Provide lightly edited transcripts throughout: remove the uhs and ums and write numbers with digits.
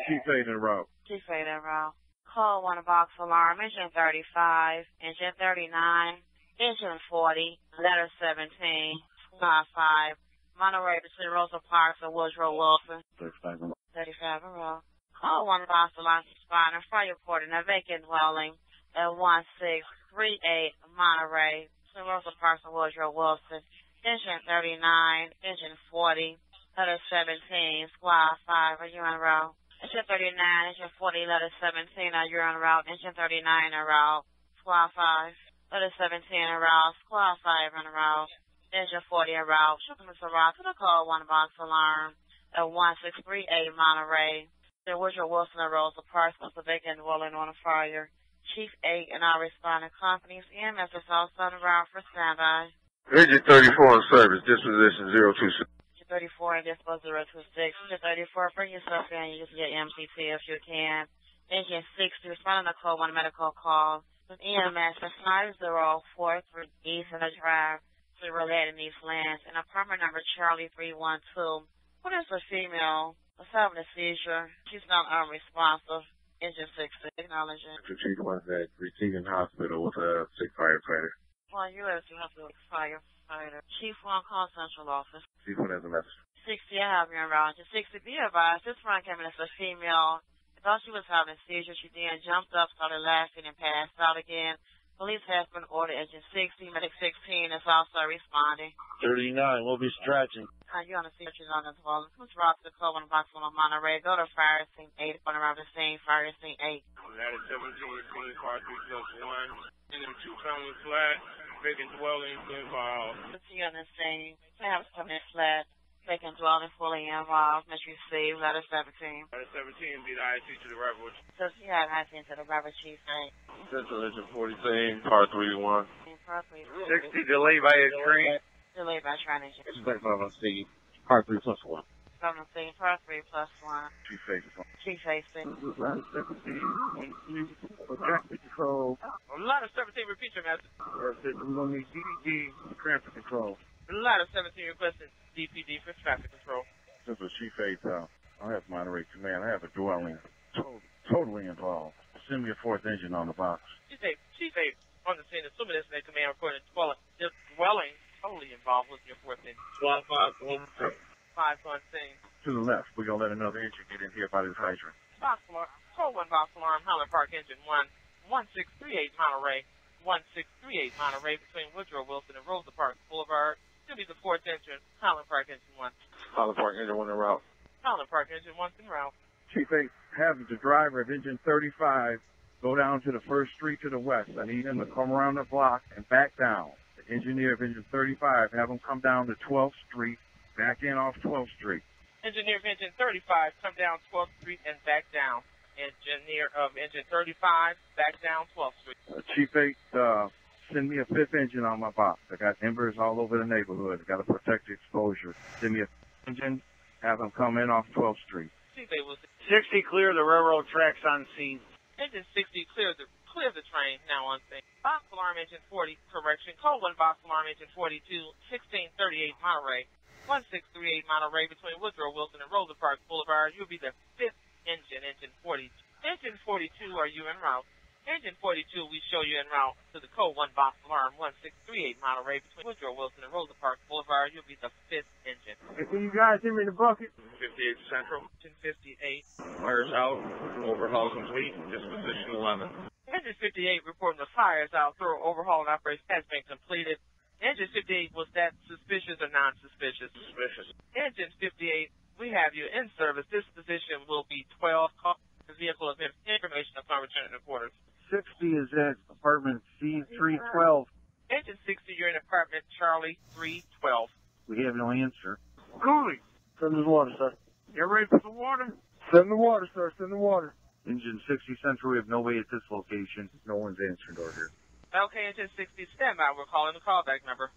Chief 8 en route. Chief 8 en route. Call 1 box alarm, engine 35, engine 39, engine 40, letter 17, squad 5, Monterey between Rosa Parks and Woodrow Wilson. 35 en route. 35 en route. Call 1 box alarm, responder, fire report in a vacant dwelling at 1638 Monterey between Rosa Parks and Woodrow Wilson. Engine 39, engine 40, letter 17, squad 5, are you en route? Engine 39, engine 40, letter 17, are you en route? Engine 39 en route, squad 5, letter 17 en route, squad 5 en route, engine 40 en route. Shipment to route to the call 1 box alarm at 1638 Monterey. There was your Wilson and Rosa Parks was a vacant dwelling on a fire. Chief 8 and our responding companies, EMS is also en route for standby. Engine 34 in service, disposition 026. 34 and dispo 026. Engine 34, bring yourself in. You can get MCT if you can. Engine 60, responding to code 1 medical call with EMS at 5043 Eastern Drive, related in East Lands, and apartment number Charlie 312. What is a female? Was having a seizure. She's not unresponsive. Engine 60, acknowledging. Chief 1 at receiving hospital with a sick firefighter. Well, you have to firefighter. Chief 1, call central office. Chief 1 has a message. 60, I have you around. 60, be advised, this run came in as a female. Thought she was having a seizure. She then jumped up, started laughing, and passed out again. Police has been ordered. Engine 60, medic 16 is also responding. 39, we'll be stretching. You on the seizures on this wall. Let's rock the code 1 box on Monterey. Go to fire scene 8, going around the scene, fire scene 8. Ladder 17, car 3+1. And them 2 families flat. Vacant dwelling, involved. Let's see on the scene. Perhaps coming in flat. Vacant dwelling, fully involved. Miss received. Letter 17. Letter 17 be the IC to the rebel. So she had IC to the rebel chief. Central engine 40, car 3-1. 60 delayed by a train. Delayed by train. Expect on C, car 3+1. From the scene, car 3+1. Chief 8. Chief 8. Ladder 17, traffic control. Ladder 17, repeat your message. We're going to need DPD traffic control. Ladder 17 requested DPD for traffic control. This is Chief 8. I have Monterey Command. I have a dwelling totally involved. Send me a 4th engine on the box. Chief 8 on the scene, assuming this command reported dwelling totally involved with your 4th engine. 5 on scene. To the left. We're going to let another engine get in here by this hydrant. Box alarm, code 1 box alarm, Highland Park engine 1, 1638 Monterey. 1638 Monterey between Woodrow Wilson and Rosa Parks Boulevard. Should be the 4th engine, Highland Park engine 1. Highland Park engine 1 en route. Highland Park engine 1 en route. Chief 8, have the driver of engine 35 go down to the 1st street to the west. I need him to come around the block and back down. The engineer of engine 35, have him come down to 12th Street, back in off 12th Street. Engineer of engine 35, come down 12th Street and back down. Engineer of engine 35, back down 12th Street. Chief 8, send me a 5th engine on my box. I got embers all over the neighborhood. I got to protect the exposure. Send me a 5th engine, have them come in off 12th Street. Chief 8 was 60, clear the railroad tracks on scene. Engine 60, clear the train, now on scene. Box alarm engine 40, correction. Code 1 box alarm engine 42, 1638 Monterey. 1638 Monterey between Woodrow Wilson and Rosa Parks Boulevard. You'll be the 5th engine, engine 40. Engine 42, are you en route? Engine 42, we show you en route to the code 1 box alarm 1638 Monterey between Woodrow Wilson and Rosa Parks Boulevard. You'll be the 5th engine. Hey, can you guys hear me in the bucket? 58 Central. Engine 58. Fires out, overhaul complete, disposition 11. Engine 58 reporting the fires out. Thorough overhaul and operation has been completed. Engine 58, was that suspicious or non-suspicious? Suspicious. Engine 58, we have you in service. This position will be 12. Call the vehicle of information upon return to quarters. 60 is at apartment C312. Engine 60, you're in apartment Charlie 312. We have no answer. Cooling. Send the water, sir. You ready for the water? Send the water, sir. Send the water. Engine 60 Central, we have nobody at this location. No one's answering door here. Okay, engine 60, stand by. We're calling the callback number.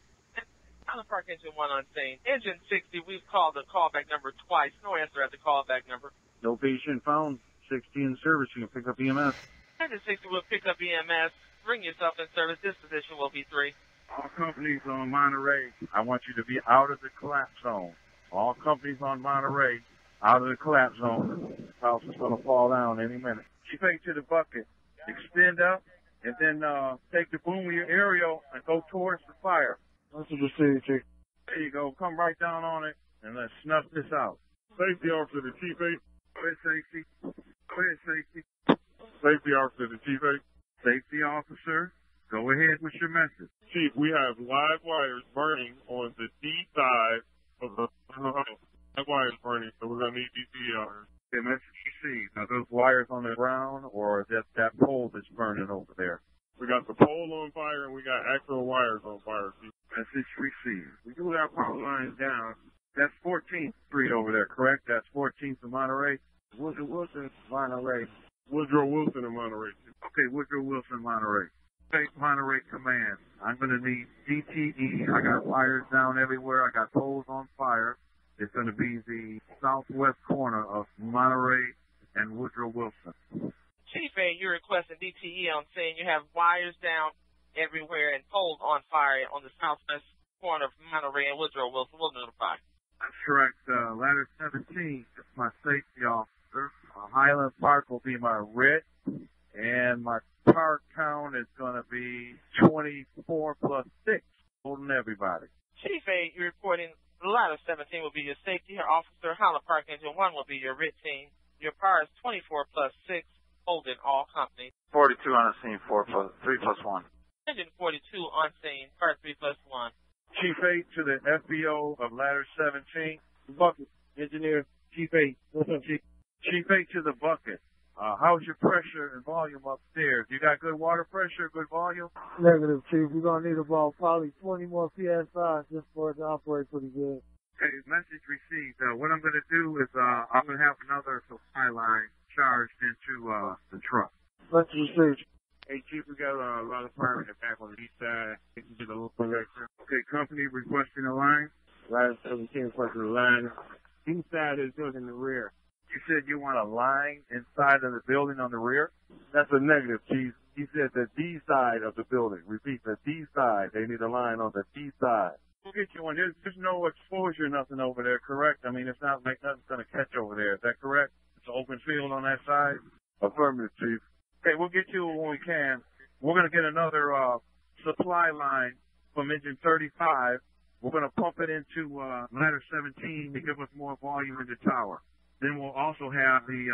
Highland Park engine 1 on scene. Engine 60, we've called the callback number twice. No answer at the callback number. No patient found. 60 in service. You can pick up EMS. Engine 60 will pick up EMS. Bring yourself in service. This position will be 3. All companies on Monterey, I want you to be out of the collapse zone. All companies on Monterey, out of the collapse zone. House is going to fall down any minute. Chief 8 to the bucket. Extend up, and then take the boom of your aerial and go towards the fire. That's what the city, Chief. There you go. Come right down on it, and let's snuff this out. Safety officer to Chief 8. Go ahead, safety. Go ahead, safety. Safety officer to Chief 8. Safety officer, go ahead with your message. Chief, we have live wires burning on the D side of the house. Live wires burning, so we're going to need DTE on her. Okay, message received. Are those wires on the ground, or is that pole that's burning over there? We got the pole on fire, and we got actual wires on fire, Chief. Message received. We do have power lines down. That's 14th Street over there, correct? That's 14th in Monterey? Woodrow Wilson, Monterey. Woodrow Wilson in Monterey. Okay, Woodrow Wilson, Monterey. State Monterey Command. I'm going to need DTE. I got wires down everywhere. I got poles on fire. It's going to be the southwest corner of Monterey and Woodrow Wilson. Chief 8, you're requesting DTE on saying you have wires down everywhere and poles on fire on the southwest corner of Monterey and Woodrow Wilson. We'll notify. That's correct. Ladder 17 is my safety officer. Highland Park will be my red, and my park count is going to be 24 plus 6, holding everybody. Chief 8, you're reporting Ladder 17 will be your safety officer. Highland Park Engine 1 will be your red team. Your power is 24 plus 6, holding all companies. 42 on the scene, 3 plus 1. Engine 42 on scene, power 3 plus 1. Chief 8 to the FBO of Ladder 17. Bucket, engineer, Chief 8. What's up, Chief? Chief 8 to the bucket. How's your pressure and volume upstairs? You got good water pressure, good volume? Negative, Chief. We're going to need about probably 20 more PSI just for it to operate pretty good. Okay, message received. What I'm going to do is I'm going to have another supply line charged into the truck. Message received. Hey, Chief, we got a lot of fire in the back on the east side. Okay, company requesting a line. Ladder 17 requesting a line. East side is good in the rear. You said you want a line inside of the building on the rear? That's a negative, Chief. He said the D side of the building. Repeat, the D side. They need a line on the D side. We'll get you one. There's no exposure, nothing over there, correct? I mean, it's not like nothing's going to catch over there. Is that correct? It's an open field on that side? Affirmative, Chief. Okay, we'll get you when we can. We're going to get another supply line from engine 35. We're going to pump it into ladder 17 to give us more volume in the tower. Then we'll also have the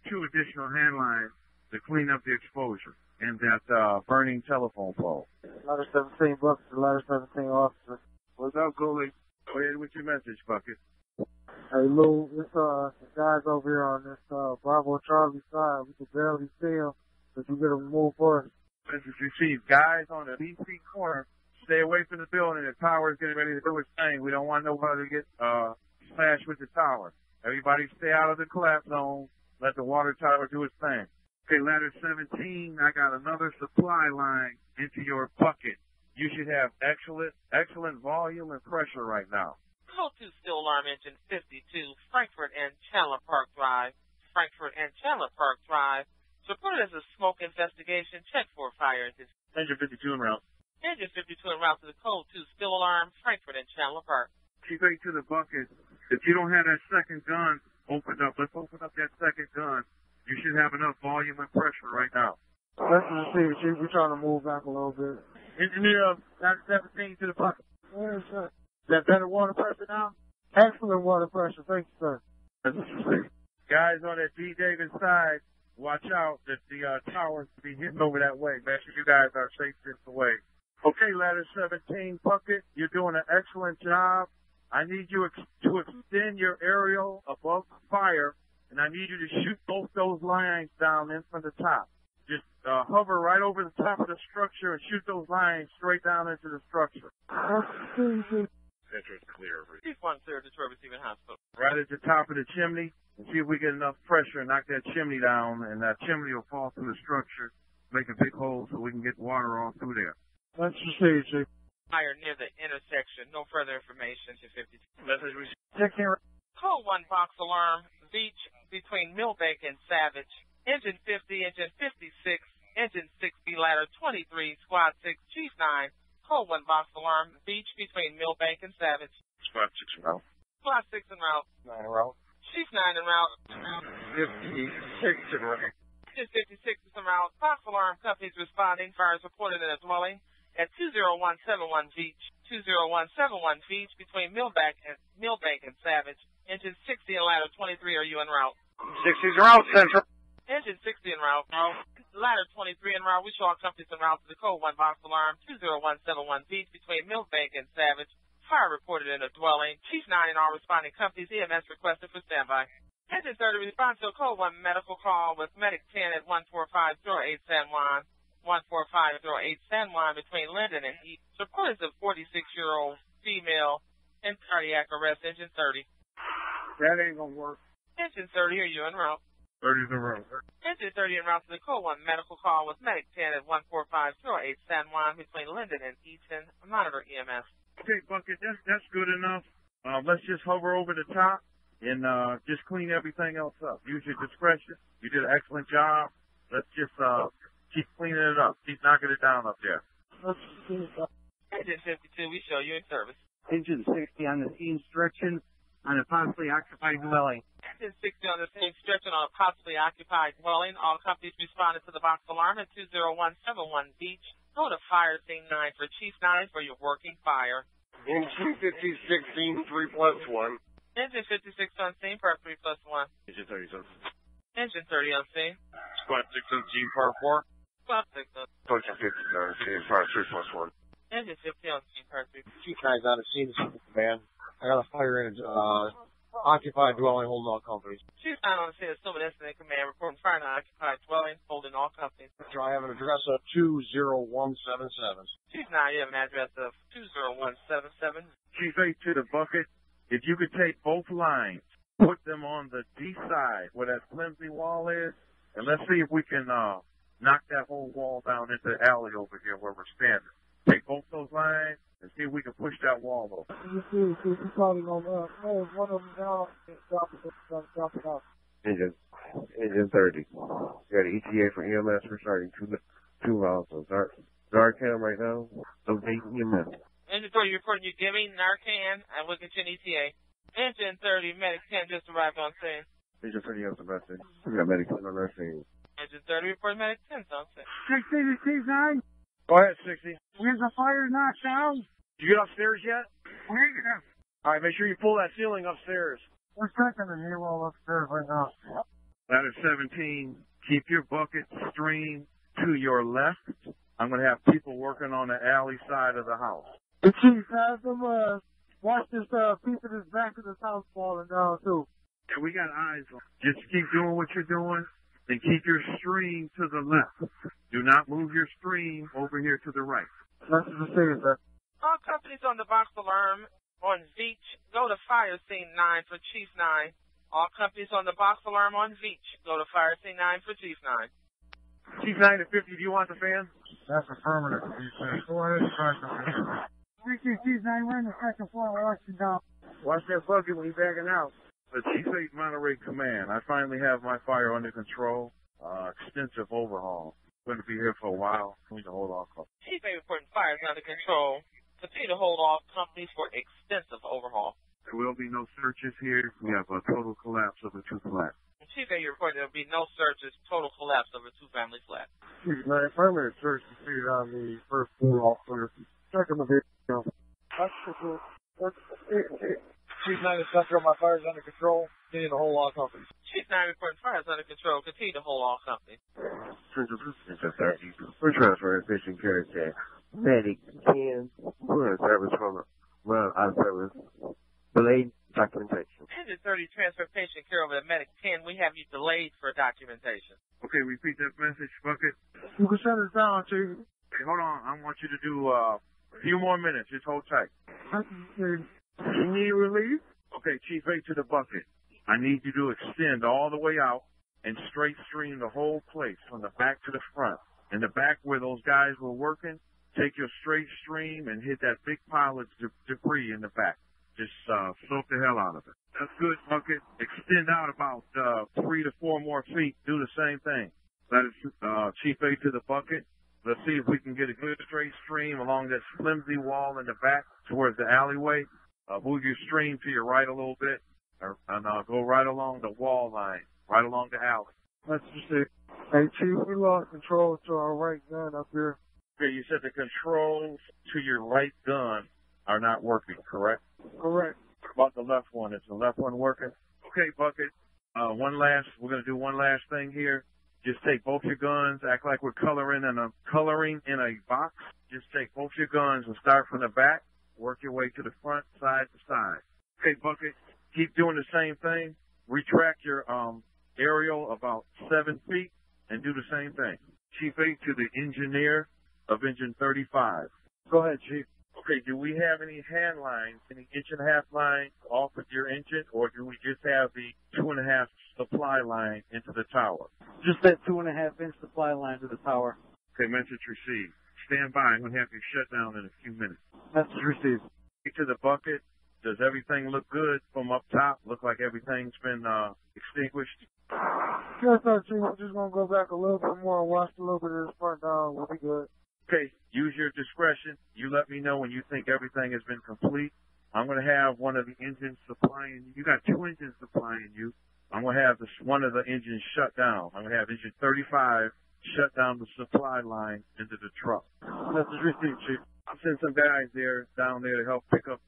2 additional hand lines to clean up the exposure and that burning telephone pole. Ladder 17 bucks to ladder 17 officer. What's up, Goalie? Go ahead with your message, Bucket. Hey, Lou, this the guys over here on this Bravo Charlie side, we can barely see them. Could you get them moved for us? Message received. Guys on the DC corner, stay away from the building. The tower is getting ready to do its thing. We don't want nobody to get smashed with the tower. Everybody stay out of the collapse zone. Let the water tower do its thing. Okay, ladder 17, I got another supply line into your bucket. You should have excellent volume and pressure right now. Code 2 Steel Alarm Engine 52, Frankfurt and Chandler Park Drive. Frankfurt and Chandler Park Drive. Reported as a smoke investigation. Check for fire. Engine 52 en route. Engine 52 en route to the Code 2 Steel Alarm, Frankfurt and Chandler Park. Keep it to the bucket. If you don't have that second gun opened up, let's open up that second gun. You should have enough volume and pressure right now. Let's see, Chief. We're trying to move back a little bit. Engineer, ladder 17 to the bucket. Yes, sir. Is that better water pressure now? Excellent water pressure. Thank you, sir. Guys on that D. Davis side, watch out that the towers will be hitting over that way. Make sure you guys are safe this away. Okay, ladder 17 bucket, you're doing an excellent job. I need you to extend your aerial above the fire, and I need you to shoot both those lines down in from the top. Just hover right over the top of the structure and shoot those lines straight down into the structure. Entrance clear. Chief 1 clear, Detroit Receiving Hospital. Right at the top of the chimney, and see if we get enough pressure and knock that chimney down, and that chimney will fall through the structure, make a big hole so we can get water all through there. Let's proceed, Chief. Fire near the intersection. No further information to 52. Message received. Check here. Code 1 box alarm. Beach between Millbank and Savage. Engine 50, engine 56, engine 6B ladder 23, squad 6, chief 9. Code 1 box alarm. Beach between Millbank and Savage. Squad 6 en route. Squad 6 en route. 9 en route. Chief 9 en route. 56 en route. Engine 56 is en route. Box alarm companies responding. Fires reported in a dwelling at 20171 Beach. 20171 Beach between Millbank and Savage. Engine 60 and ladder 23 are you en route? 60's en route, Central. Engine 60 en route. Ladder 23 en route. We show all companies en route to the code 1 box alarm 20171 Beach between Millbank and Savage. Fire reported in a dwelling. Chief 9 and all responding companies. EMS requested for standby. Engine 30 responds to a code 1 medical call with Medic 10 at 14508 San Juan. 14508 San Juan between Linden and East. Reports of 46-year-old female in cardiac arrest. Engine 30. That ain't gonna work. Engine 30, are you en route? 30's en route. Engine 30 en route to the code 1 medical call with Medic 10 at 14508 San Juan between Linden and Easton. Monitor EMS. Okay, Bucket, that's good enough. Let's just hover over the top and just clean everything else up. Use your discretion. You did an excellent job. Let's just keep cleaning it up. Keep knocking it down up there. Engine 52, we show you in service. Engine 60 on the scene instruction on a possibly occupied dwelling. Engine 60 on the same stretching on a possibly occupied dwelling. All companies responded to the box alarm at 20171 Beach. Go to fire scene 9 for Chief 9 for your working fire. Engine 56 scene 3+1. Engine 56 on scene, part 3+1. Engine 30 on. Engine 30 on scene. Squad 6 on scene, part 4. Squad 6 on. Engine 50 on scene, part 3+1. Engine 50 on scene, part 3. Chief 9's on the scene, man. I got a fire in a occupied dwelling holding all companies. Chief 9 on the scene, assuming incident command, reporting fire in an occupied dwelling holding all companies. I have an address of 20177. Chief 9, you have an address of 20177. Chief 8 to the Bucket. If you could take both lines, put them on the D side where that flimsy wall is, and let's see if we can knock that whole wall down into the alley over here where we're standing. Take both those lines and see if we can push that wall over. You probably gonna close one of them down and drop it off. Engine 30. You got an ETA for EMS for starting two rounds of Narcan right now. Okay, EMS. Engine 30, reporting you giving Narcan and we'll get you an ETA. Engine 30, Medic 10 just arrived on scene. Engine 30 has the message. We got Medic 10 on our scene. Engine 30, reporting Medic 10 on scene. 60 to Chief 9. Go ahead, 60. Where's the fire knocked down? Did you get upstairs yet? Yeah. All right, make sure you pull that ceiling upstairs. We're checking the knee wall upstairs right now. Ladder 17, keep your bucket stream to your left. I'm going to have people working on the alley side of the house. The Chief has them, watch this, piece of this back of this house falling down, too. Yeah, we got eyes on. Just keep doing what you're doing and keep your stream to the left. Do not move your stream over here to the right. That's the thing, sir. All companies on the box alarm on Beach, go to fire scene 9 for Chief 9. All companies on the box alarm on Beach, go to fire scene 9 for Chief 9. Chief 9 to 50, do you want the fan? That's affirmative, Chief 9. Go ahead and try something. Chief 9, we're in the second floor, we're watching down. Watch that bucket when he's backing out. The Chief 8 Monterey Command, I finally have my fire under control. Extensive overhaul. Going to be here for a while. Going to hold off. Chief 8 reporting fire is under control. Continue to hold off companies for extensive overhaul. There will be no searches here. We have a total collapse of a 2-flat. Chief 8 reporting there will be no searches, total collapse of a 2-family flat. Chief 9, affirmative search completed on the first floor officer. Checking the video. Chief 9 is central, my fire is under control. Continue to hold all companies. Chief 9 reporting fire is under control. Continue to hold all companies. We're transferring patient care to Medic 10. We're in service from out of service. Delayed documentation. Engine 30 transfer patient care over to Medic 10. We have you delayed for documentation. Okay, repeat that message, Bucket. You can shut us down, Chief. Hey, hold on. I want you to do a few more minutes. Just hold tight. You need relief? Okay, Chief 8 to the Bucket. I need you to extend all the way out and straight stream the whole place from the back to the front. In the back where those guys were working, take your straight stream and hit that big pile of debris in the back. Just soak the hell out of it. That's good, Bucket. Extend out about 3 to 4 more feet. Do the same thing. That is Chief 8 to the Bucket. Let's see if we can get a good straight stream along this flimsy wall in the back towards the alleyway. Move your stream to your right a little bit. and go right along the wall line, right along the alley. That's just it. Hey, Chief, we lost control to our right gun up here. Okay, you said the controls to your right gun are not working, correct? Correct. What about the left one? Is the left one working? Okay, Bucket. We're going to do one last thing here. Just take both your guns, act like we're coloring in a box. Just take both your guns and start from the back, work your way to the front, side to side. Okay, Bucket, keep doing the same thing. Retract your aerial about 7 feet and do the same thing. Chief 8 to the engineer of engine 35. Go ahead, Chief. Okay, do we have any hand lines, any 1.5-inch lines off of your engine, or do we just have the 2.5 supply line into the tower? Just that 2.5-inch supply line to the tower. Okay, message received. Stand by. I'm going to have you shut down in a few minutes. Message received. To the Bucket. Does everything look good from up top? Look like everything's been extinguished? Yes, sir, Chief. We're just going to go back a little bit more and watch a little bit of this front down. We'll be good. Okay, use your discretion. You let me know when you think everything has been complete. I'm going to have one of the engines supplying you. You got 2 engines supplying you. I'm going to have one of the engines shut down. I'm going to have engine 35 shut down the supply line into the truck. Message received, Chief. I'll send some guys down there to help pick up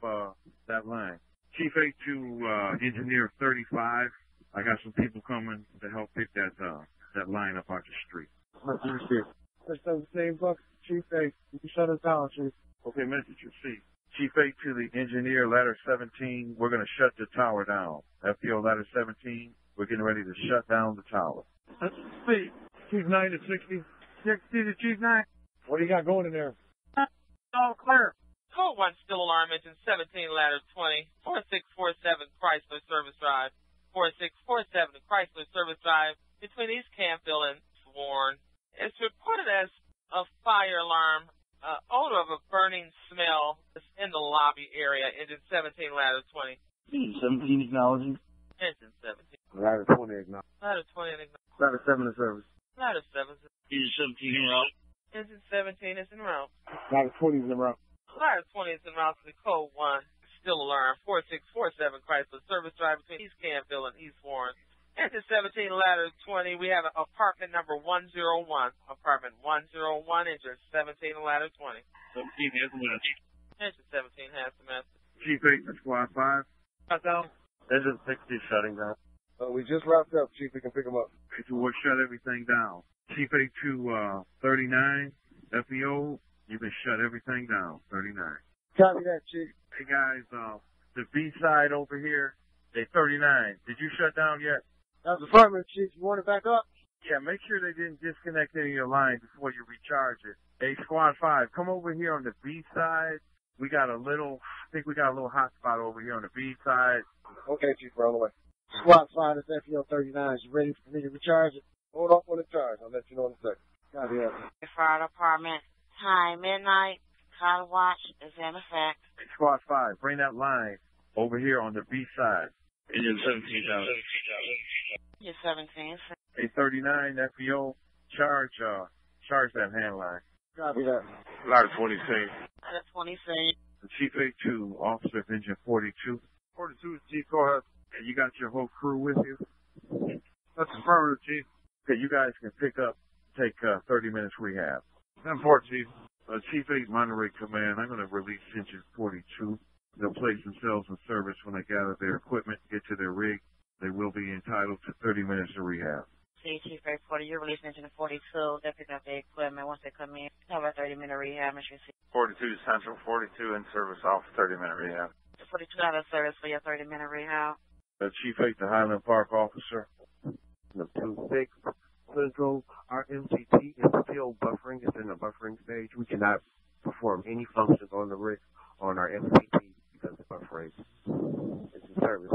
that line. Chief 8 to engineer 35. I got some people coming to help pick that line up out the street. Message received. Let's have the same buck, Chief 8. You can shut us down, Chief. Okay, message received. Chief 8 to the engineer, ladder 17. We're going to shut the tower down. FPO ladder 17. We're getting ready to shut down the tower. Let's see. Chief 9 to 60. 60 to Chief 9. What do you got going in there? All clear. Code 1 still alarm engine 17 ladder 20 4647 Chrysler Service Drive 4647 Chrysler Service Drive between East Campbell and Sworn. It's reported as a fire alarm, odor of a burning smell in the lobby area. Engine 17 ladder 20. Engine 17 acknowledging. Engine 17. Ladder 20 acknowledged. Ladder 20 and Ladder 7 in service. Ladder 7. Engine 17 en route. Engine 17 is en route. Ladder 20 is in route. Ladder 20 is en route to the code 1. Still alarm 4647 Chrysler Service Drive between East Campbell and East Warren. Engine 17 ladder 20. We have apartment number 101. Apartment 101. Engine 17 ladder 20. 17 has the message. Engine 17 has the message. Chief 8 to squad 5. Shut down. Engine 60 shutting down. We just wrapped up, Chief. We can pick them up. So we'll shut everything down. Chief 8 to 39. FEO, you can shut everything down. 39. Copy that, Chief. Hey guys, the B side over here, they 39. Did you shut down yet? That's affirmative, Chief. You want it back up? Yeah, make sure they didn't disconnect any of your lines before you recharge it. Hey, Squad 5, come over here on the B side. I think we got a little hot spot over here on the B side. Okay, Chief. We're on the way. Squad 5 is FEO 39. You ready for me to recharge it? Hold off on the charge. I'll let you know in a second. Copy that. Fire department, time midnight. Call watch is in effect. Hey, Squad 5, bring that line over here on the B side. Engine 17 down. You're 17. Hey, 39 FEO, charge that hand line. Copy that. Ladder 20 same. Ladder 20 say. The Chief 82, Officer of Engine 42. 42 is Chief. Go ahead. And you got your whole crew with you? That's affirmative, Chief. Okay, you guys can take 30 minutes rehab. 10-4, Chief. Chief 8 Monterey Command, I'm going to release Engine 42. They'll place themselves in service when they gather their equipment, get to their rig. They will be entitled to 30 minutes of rehab. See, Chief 840, you're releasing engine 42. They'll pick up the equipment once they come in. Have a 30-minute rehab, Mr. C. 42 Central, 42 in service off 30-minute rehab. 42 out of service for your 30-minute rehab. Chief 8, the Highland Park officer. The 2-6 Central, our MCT is still buffering. It's in the buffering stage. We cannot perform any functions on the rig on our MCT because of buffering. It's in service.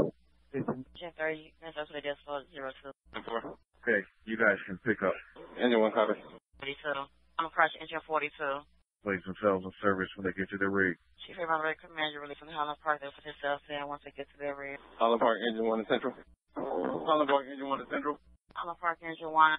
Engine 30, that's what it is for 02. Okay, you guys can pick up. Engine 1 copy. 42. I'm approaching engine 42. Place themselves in service when they get to their rig. Chief 8 Monterey Command, you're releasing Highland Park. They'll put themselves in once they get to their rig. Holland Park, Engine 1 in Central. Holland Park, Engine 1 in Central. Highland Park Engine 1.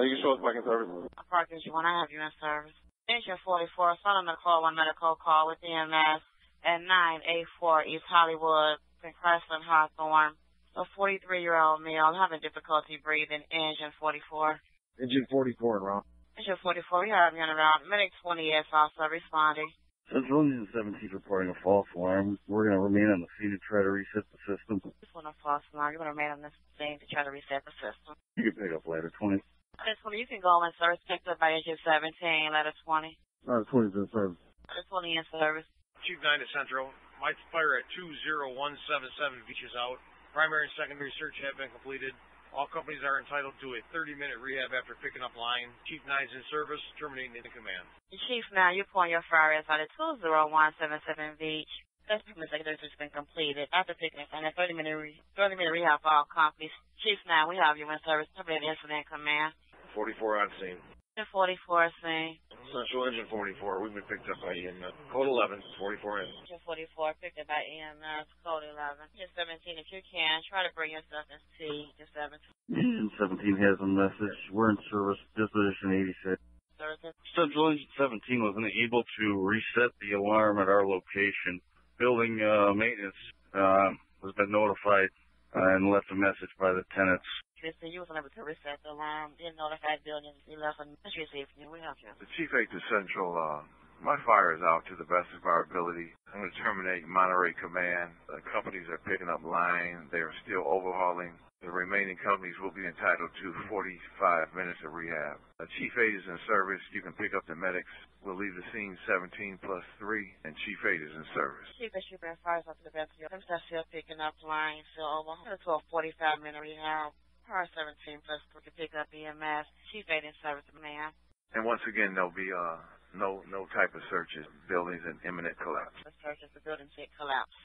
You can show us back in service. Park Engine 1, I have you in service. Engine 44, following the call 1 medical call with EMS at 984 East Hollywood in Chrysler and Hawthorne. A 43-year-old male having difficulty breathing, engine 44. Engine 44 and Ron. Engine 44, we have you on around. Medic 20S also responding. Central Engine 17 reporting a false alarm. We're going to remain on the scene to try to reset the system. This one a false alarm. You're going to remain on this thing to try to reset the system. You can pick up later, 20. Letter 20, you can go in service, picked up by engine 17, letter 20. 20's in service. Letter 20 in service. Chief 9 to Central. My fire at 20177 beaches out. Primary and secondary search have been completed. All companies are entitled to a 30-minute rehab after picking up line. Chief 9's in service, terminating in command. Chief 9, you point your fire out at 20177 Beach. That's the secondary search has been completed. After picking up and a 30-minute rehab for all companies. Chief 9, we have you in service, terminating incident command. 44 on scene. 44 scene. Central Engine 44. We've been picked up by EMS. Code 11, 44 in. Engine 44, picked up by EMS, code 11. Engine 17, if you can, try to bring yourself in T. Engine 17. Engine 17 has a message. We're in service, disposition 86. Service. Central Engine 17 was unable to reset the alarm at our location. Building maintenance has been notified and left a message by the tenants. You was unable to reset the alarm. Didn't notify building. You left a message received. We help you. The Chief 8 to Central, my fire is out to the best of our ability. I'm going to terminate Monterey Command. The companies are picking up line. They are still overhauling. The remaining companies will be entitled to 45 minutes of rehab. Chief 8 is in service. You can pick up the medics. We'll leave the scene 17 plus 3, and Chief 8 is in service. Chief 8, you bring fires out to the best of your ability. I'm still picking up line. Still over. To a 45-minute rehab. Car 17 plus 3 to pick up EMS. Chief 8 in service, man. And once again, there'll be no type of searches. Buildings in imminent collapse. The search is the building collapse.